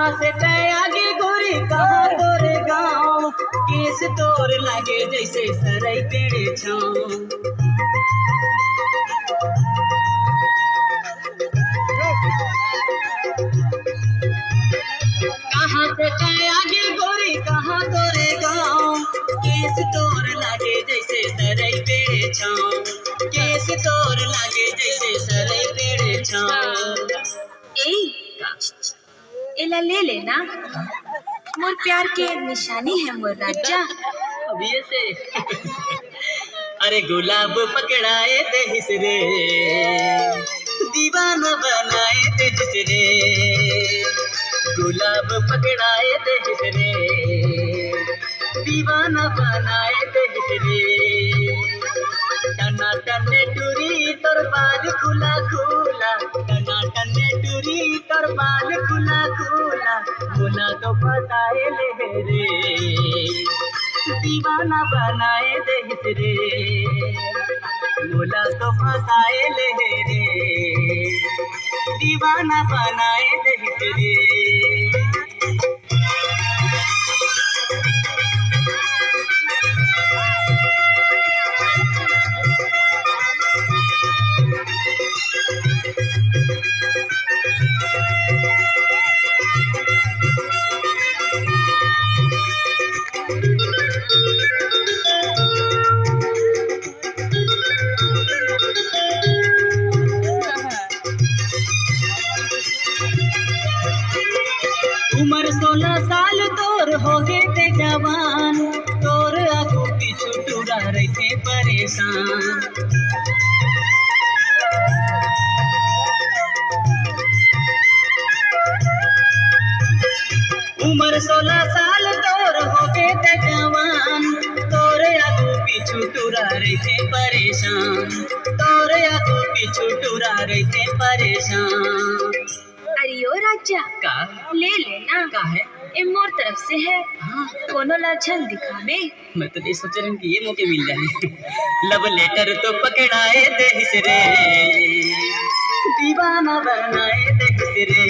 कहाँ से तय आगे गोरी कहाँ तोरे गाँव, केस तोर लागे जैसे सरई पेड़े छाँव। कहाँ से तय आगे गोरी कहाँ तोरे गाँव, केस तोर लागे जैसे सरई पेड़े छाँव, केस तोर लागे जैसे सरई पेड़े छाँव। ए एला ले लेना, मोर प्यार के निशानी है मोर राजा। अब ये से अरे गुलाब पकड़ाए देहिस रे, दीवाना बनाए देहिस रे, गुलाब पकड़ाए देहिस रे, दीवाना बनाए देहिस रे। टना टने टूरी तोर बाल खुला खुला, टना टने टूरी तोर बाल खुला खुला, मुना तो फसाए ले रे, दीवाना बनाए देहिस रे, मुला तो फसाए ले रे, दीवाना बनाए देहिस रे। उम्र 16 साल तोर हो गे ते जवान, तोर आगू पीछू टूरा रहे परेशान। उम्र 16 साल तोर हो गे ते जवान, तोर आगू पीछू टूरा रहे परेशान, तोर आगू पीछू टूरा रहे परेशान। अरे ओ राजा का ले लेना, का है? ए मोर तरफ से है। हाँ कोनो ला छल दिखावे। मैं तो ये सोच रहा हूँ कि ये मौके मिल जाए। लव लेटर तो पकड़ाए देहिस रे, दीवाना बनाए देहिस रे,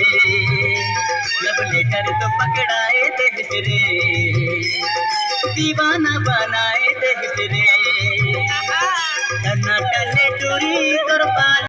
लव लेटर तो पकड़ाए देहिस रे, दीवाना बनाए देहिस रे। टना टने टूरी तोर बाल